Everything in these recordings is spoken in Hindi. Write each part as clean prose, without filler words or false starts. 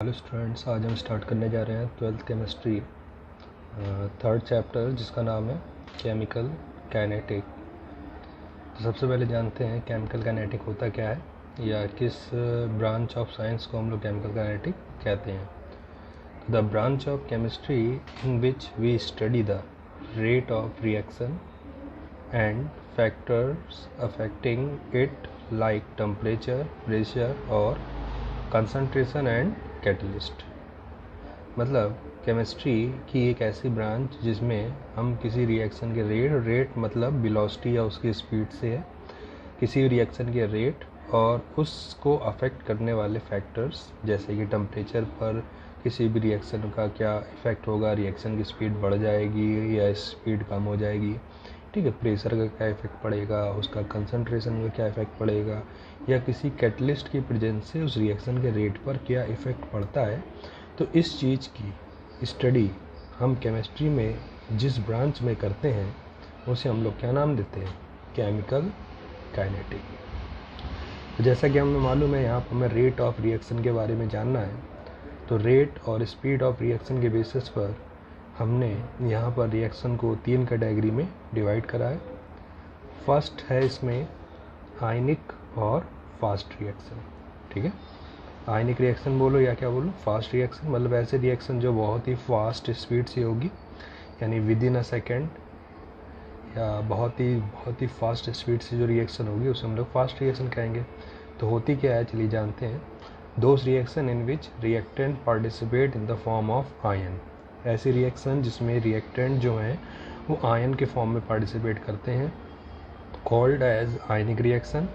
हेलो स्टूडेंट्स, आज हम स्टार्ट करने जा रहे हैं 12th केमिस्ट्री थर्ड चैप्टर जिसका नाम है केमिकल काइनेटिक। तो सबसे पहले जानते हैं केमिकल काइनेटिक होता क्या है या किस ब्रांच ऑफ साइंस को हम लोग केमिकल काइनेटिक कहते हैं। The branch of chemistry in which we study the rate of reaction and factors affecting it like temperature, pressure और कंसंट्रेशन एंड कैटलिस्ट। मतलब केमिस्ट्री की एक ऐसी ब्रांच जिसमें हम किसी रिएक्शन के रेट मतलब वेलोसिटी या उसकी स्पीड से है, किसी रिएक्शन के रेट और उसको अफेक्ट करने वाले फैक्टर्स जैसे कि टेम्परेचर पर किसी भी रिएक्शन का क्या इफ़ेक्ट होगा, रिएक्शन की स्पीड बढ़ जाएगी या स्पीड कम हो जाएगी, ठीक है, प्रेशर का क्या इफ़ेक्ट पड़ेगा, उसका कंसंट्रेशन का क्या इफ़ेक्ट पड़ेगा, या किसी कैटलिस्ट की प्रेजेंस से उस रिएक्शन के रेट पर क्या इफ़ेक्ट पड़ता है। तो इस चीज़ की स्टडी हम केमिस्ट्री में जिस ब्रांच में करते हैं उसे हम लोग क्या नाम देते हैं, केमिकल काइनेटिक। तो जैसा कि हमें मालूम है यहाँ पर हमें रेट ऑफ रिएक्शन के बारे में जानना है। तो रेट और स्पीड ऑफ रिएक्शन के बेसिस पर हमने यहाँ पर रिएक्शन को 3 कैटेगरी में डिवाइड करा है। फर्स्ट है इसमें आयनिक और फास्ट रिएक्शन, ठीक है। आयनिक रिएक्शन बोलो या क्या बोलो, फास्ट रिएक्शन मतलब ऐसे रिएक्शन जो बहुत ही फास्ट स्पीड से होगी, यानी विद इन अ सेकेंड या बहुत ही फास्ट स्पीड से जो रिएक्शन होगी उसे हम लोग फास्ट रिएक्शन कहेंगे। तो होती क्या है चलिए जानते हैं। Those reaction in which reactant participate in the form of ion, ऐसी रिएक्शन जिसमें रिएक्टेंट जो हैं वो आयन के फॉर्म में पार्टिसिपेट करते हैं, कॉल्ड एज आयनिक रिएक्शन,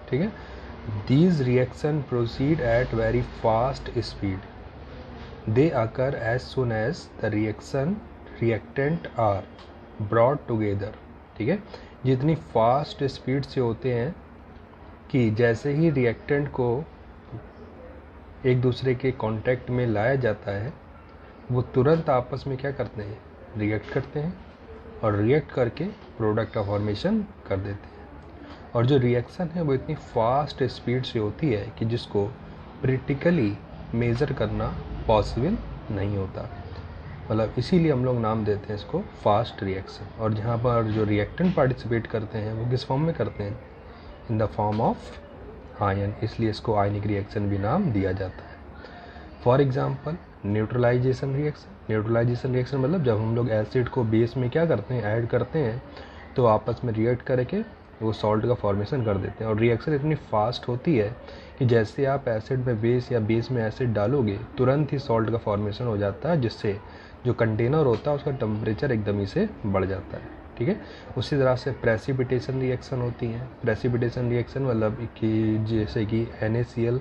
ठीक है। These reaction proceed at very fast speed. They occur as soon as the reactant are brought together, ठीक है। जितनी फास्ट स्पीड से होते हैं कि जैसे ही रिएक्टेंट को एक दूसरे के कांटेक्ट में लाया जाता है वो तुरंत आपस में क्या करते हैं, रिएक्ट करते हैं और रिएक्ट करके प्रोडक्ट का फॉर्मेशन कर देते हैं। और जो रिएक्शन है वो इतनी फास्ट स्पीड से होती है कि जिसको प्रैक्टिकली मेज़र करना पॉसिबल नहीं होता, मतलब इसीलिए हम लोग नाम देते हैं इसको फास्ट रिएक्शन। और जहाँ पर जो रिएक्टेंट पार्टिसिपेट करते हैं वो किस फॉर्म में करते हैं, in the form of ion, इसलिए इसको आयनिक रिएक्शन भी नाम दिया जाता है। For example neutralisation reaction. Neutralisation reaction मतलब जब हम लोग एसिड को बेस में क्या करते हैं, ऐड करते हैं तो आपस में रिएक्ट करके वो सॉल्ट का फॉर्मेशन कर देते हैं। और रिएक्शन इतनी फास्ट होती है कि जैसे आप एसिड में बेस या बेस में एसिड डालोगे तुरंत ही सॉल्ट का फॉर्मेशन हो जाता है, जिससे जो कंटेनर होता है उसका टेम्परेचर एकदम ही से बढ़ जाता है, ठीक है। उसी तरह से प्रेसिपिटेशन रिएक्शन होती है। प्रेसिपिटेशन रिएक्शन मतलब कि जैसे कि NaCl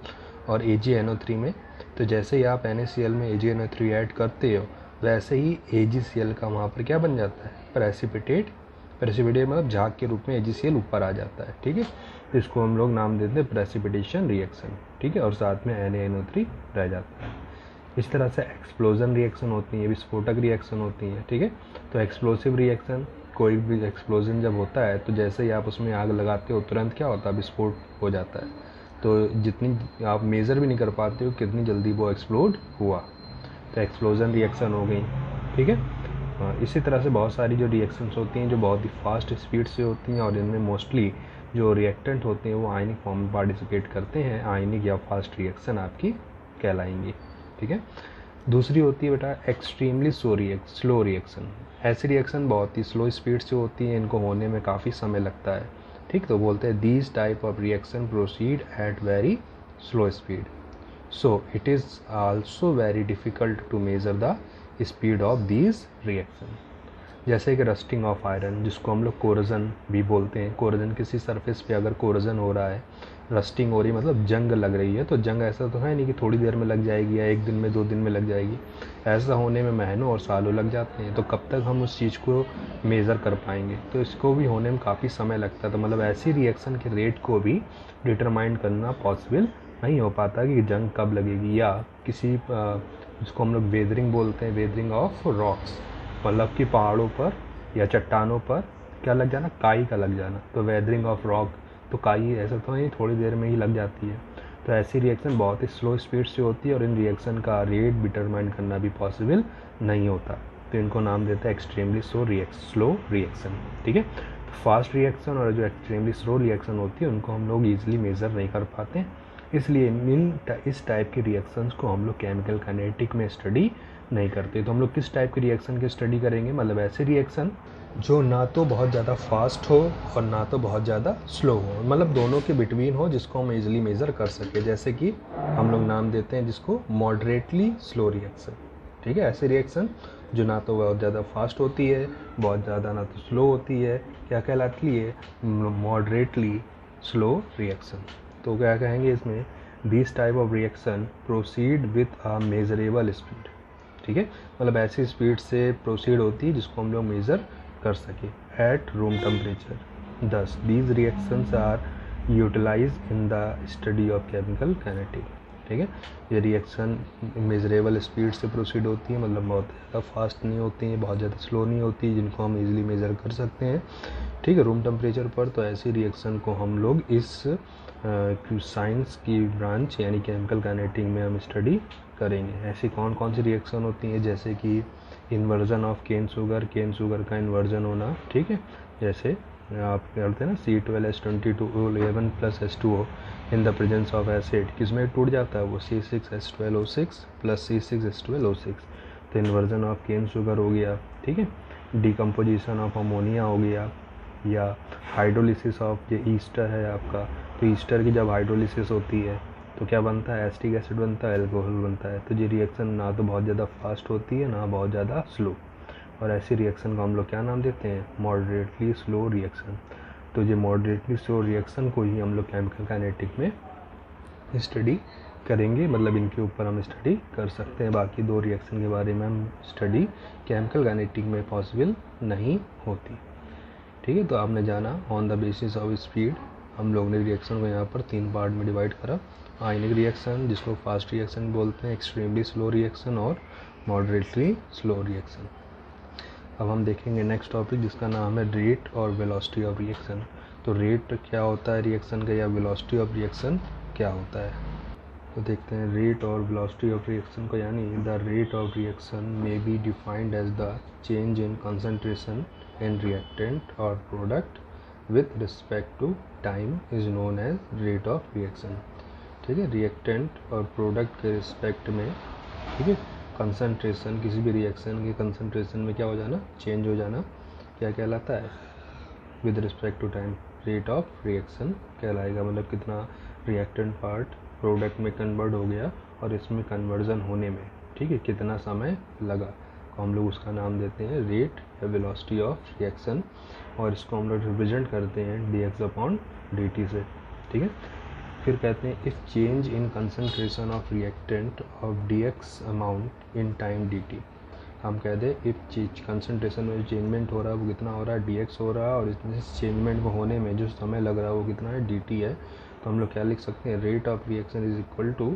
और AgNO3 में, तो जैसे ही आप NaCl में AgNO3 ऐड करते हो वैसे ही AgCl का वहाँ पर क्या बन जाता है, प्रेसिपिटेट मतलब झाग के रूप में AgCl ऊपर आ जाता है, ठीक है। इसको हम लोग नाम देते हैं प्रेसिपिटेशन रिएक्शन, ठीक है। और साथ में NaNO3 रह जाता है। इस तरह से एक्सप्लोजन रिएक्शन होती है, विस्फोटक रिएक्शन होती है, ठीक है। तो एक्सप्लोसिव रिएक्शन, कोई भी एक्सप्लोजन जब होता है तो जैसे ही आप उसमें आग लगाते हो तुरंत क्या होता है, विस्फोट हो जाता है। तो जितनी आप मेज़र भी नहीं कर पाते हो कितनी जल्दी वो एक्सप्लोड हुआ, तो एक्सप्लोजन रिएक्शन हो गई, ठीक है। इसी तरह से बहुत सारी जो रिएक्शंस होती हैं जो बहुत ही फास्ट स्पीड से होती हैं और इनमें मोस्टली जो रिएक्टेंट होते हैं वो आयनिक फॉर्म में पार्टिसिपेट करते हैं, आयनिक या फास्ट रिएक्शन आपकी कहलाएंगी, ठीक है। दूसरी होती है बेटा एक्सट्रीमली स्लो रिएक्शन। ऐसी रिएक्शन बहुत ही स्लो स्पीड से होती है, इनको होने में काफ़ी समय लगता है, ठीक। तो बोलते हैं these type of reaction proceed at very slow speed, so it is also very difficult to measure the speed of these reaction. जैसे कि रस्टिंग ऑफ आयरन, जिसको हम लोग कोरोजन भी बोलते हैं। कोरोजन किसी सरफेस पे अगर कोरोजन हो रहा है, रस्टिंग हो रही है मतलब जंग लग रही है, तो जंग ऐसा तो है नहीं कि थोड़ी देर में लग जाएगी या 1 दिन में 2 दिन में लग जाएगी, ऐसा होने में महीनों और सालों लग जाते हैं। तो कब तक हम उस चीज़ को मेज़र कर पाएंगे, तो इसको भी होने में काफ़ी समय लगता है। तो मतलब ऐसी रिएक्शन के रेट को भी डिटरमाइन करना पॉसिबल नहीं हो पाता कि जंग कब लगेगी, या किसी जिसको हम लोग वेदरिंग बोलते हैं, वेदरिंग ऑफ रॉक्स, मतलब कि पहाड़ों पर या चट्टानों पर क्या लग जाना, काई का लग जाना। तो वेदरिंग ऑफ रॉक, तो काई ऐसा तो नहीं थोड़ी देर में ही लग जाती है। तो ऐसी रिएक्शन बहुत ही स्लो स्पीड से होती है और इन रिएक्शन का रेट डिटरमाइन करना भी पॉसिबल नहीं होता, तो इनको नाम देते हैं एक्सट्रीमली स्लो रिएक्शन। ठीक है, तो फास्ट रिएक्शन और जो एक्सट्रीमली स्लो रिएक्शन होती है उनको हम लोग ईजिली मेज़र नहीं कर पाते, इसलिए इस टाइप के रिएक्शंस को हम लोग केमिकल काइनेटिक में स्टडी नहीं करते। तो हम लोग किस टाइप के रिएक्शन की स्टडी करेंगे, मतलब ऐसे रिएक्शन जो ना तो बहुत ज़्यादा फास्ट हो और ना तो बहुत ज़्यादा स्लो हो, मतलब दोनों के बिटवीन हो, जिसको हम इजीली मेज़र कर सके। जैसे कि हम लोग नाम देते हैं जिसको मॉडरेटली स्लो रिएक्शन। ठीक है, ऐसे रिएक्शन जो ना तो बहुत ज़्यादा फास्ट होती है, बहुत ज़्यादा ना तो स्लो होती है, क्या कहलाती है, मॉडरेटली स्लो रिएक्शन। तो क्या कहेंगे इसमें, this type of reaction proceed with a measurable speed. ठीक है, मतलब ऐसी स्पीड से प्रोसीड होती है जिसको हम लोग मेज़र कर सके at room temperature. Thus these reactions are utilise in the study of chemical kinetic. ठीक है, ये रिएक्शन मेजरेबल स्पीड से प्रोसीड होती है, मतलब बहुत ज़्यादा फास्ट नहीं होती हैं, बहुत ज़्यादा स्लो नहीं होती है, जिनको हम इजीली मेज़र कर सकते हैं। ठीक है, रूम टेम्परेचर पर। तो ऐसी रिएक्शन को हम लोग इस साइंस की ब्रांच यानी केमिकल काइनेटिक में हम स्टडी करेंगे। ऐसी कौन कौन सी रिएक्शन होती हैं, जैसे कि इन्वर्जन ऑफ केन शुगर का इन्वर्जन होना। ठीक है, जैसे आप करते हैं ना C12H2211 + H2O in the presence of acid, किसमें टूट जाता है वो C6H12O6 + C6H12O6। तो इन्वर्जन ऑफ केन शुगर हो गया। ठीक है, डिकम्पोजिशन ऑफ अमोनिया हो गया, या हाइड्रोलिसिस ऑफ ये ईस्टर है आपका, तो ईस्टर की जब हाइड्रोलिसिस होती है तो क्या बनता है, एसिटिक एसिड बनता है, अल्कोहल बनता है। तो ये रिएक्शन ना तो बहुत ज़्यादा फास्ट होती है ना बहुत ज़्यादा स्लो, और ऐसी रिएक्शन को हम लोग क्या नाम देते हैं, मॉडरेटली स्लो रिएक्शन। तो ये मॉडरेटली स्लो रिएक्शन को ही हम लोग केमिकल काइनेटिक में स्टडी करेंगे, मतलब इनके ऊपर हम स्टडी कर सकते हैं। बाकी दो रिएक्शन के बारे में हम स्टडी केमिकल काइनेटिक में पॉसिबल नहीं होती। ठीक है, तो आपने जाना on the basis of speed, हम लोग ने रिएक्शन को यहाँ पर 3 पार्ट में डिवाइड करा। आयनिक रिएक्शन जिसको फास्ट रिएक्शन बोलते हैं, एक्सट्रीमली स्लो रिएक्शन और मॉडरेटली स्लो रिएक्शन। अब हम देखेंगे नेक्स्ट टॉपिक जिसका नाम है रेट और वेलोसिटी ऑफ रिएक्शन। तो रेट क्या होता है रिएक्शन का, या वेलोसिटी ऑफ रिएक्शन क्या होता है। तो देखते हैं रेट और वेलोसिटी ऑफ रिएक्शन को, यानी the rate of reaction may be defined as the change in concentration in reactant और product with respect to time is known as rate of reaction. ठीक है, रिएक्टेंट और प्रोडक्ट के रिस्पेक्ट में, ठीक है, कंसंट्रेशन, किसी भी रिएक्शन के कंसंट्रेशन में क्या हो जाना, चेंज हो जाना, क्या कहलाता है, with respect to time rate of reaction कहलाएगा। मतलब कितना रिएक्टेंट पार्ट प्रोडक्ट में कन्वर्ट हो गया और इसमें कन्वर्जन होने में, ठीक है, कितना समय लगा, तो हम लोग उसका नाम देते हैं रेट या वेलोसिटी ऑफ रिएक्शन, और इसको हम लोग रिप्रेजेंट करते हैं dx/dt से। ठीक है, फिर कहते हैं if change in concentration of reactant of dx amount in time dt। हम कह दें इफ चीज कंसंट्रेशन में जो चेंजमेंट हो रहा है वो कितना हो रहा है, dx हो रहा है, और इस चेंजमेंट को होने में जो समय लग रहा है वो कितना है, dt है। तो हम लोग क्या लिख सकते हैं, rate of reaction is equal to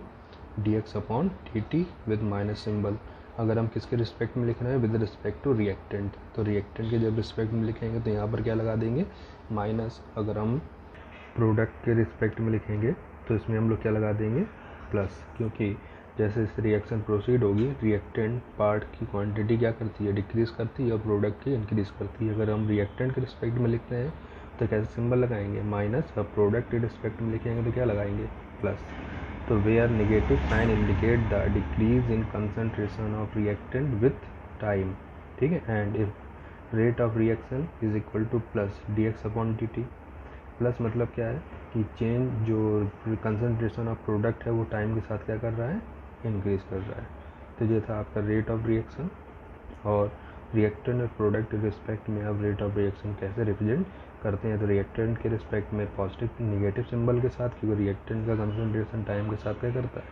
dx/dt with minus symbol. अगर हम किसके रिस्पेक्ट में लिख रहे हैं, विद रिस्पेक्ट टू रिएक्टेंट, तो रिएक्टेंट के जब रिस्पेक्ट में लिखेंगे तो यहाँ पर क्या लगा देंगे, माइनस। अगर हम प्रोडक्ट के रिस्पेक्ट में लिखेंगे तो इसमें हम लोग क्या लगा देंगे, प्लस, क्योंकि जैसे इस रिएक्शन प्रोसीड होगी रिएक्टेंट पार्ट की क्वांटिटी क्या करती है, डिक्रीज़ करती है, और प्रोडक्ट की इंक्रीज़ करती है। अगर हम रिएक्टेंट के रिस्पेक्ट में लिखते हैं तो कैसे सिंबल लगाएंगे, माइनस, और प्रोडक्ट के रिस्पेक्ट में लिखेंगे तो क्या लगाएंगे, प्लस। तो where negative sign indicate the decrease in concentration of reactant with time. ठीक है, and if rate of reaction is equal to plus dx/dt। Plus मतलब क्या है कि चेंज जो कंसंट्रेशन ऑफ प्रोडक्ट है वो टाइम के साथ क्या कर रहा है, इंक्रीज कर रहा है। तो ये था आपका रेट ऑफ रिएक्शन, और रिएक्टेंट और प्रोडक्ट के रिस्पेक्ट में अब रेट ऑफ रिएक्शन कैसे रिप्रेजेंट करते हैं। तो रिएक्टेंट के रिस्पेक्ट में पॉजिटिव नेगेटिव सिंबल के साथ, क्योंकि रिएक्टेंट का कंसंट्रेशन टाइम के साथ क्या करता है,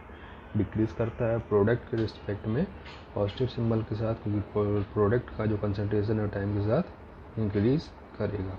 डिक्रीज करता है। प्रोडक्ट के रिस्पेक्ट में पॉजिटिव सिंबल के साथ, क्योंकि प्रोडक्ट का जो कंसंट्रेशन है टाइम के साथ इंक्रीज करेगा।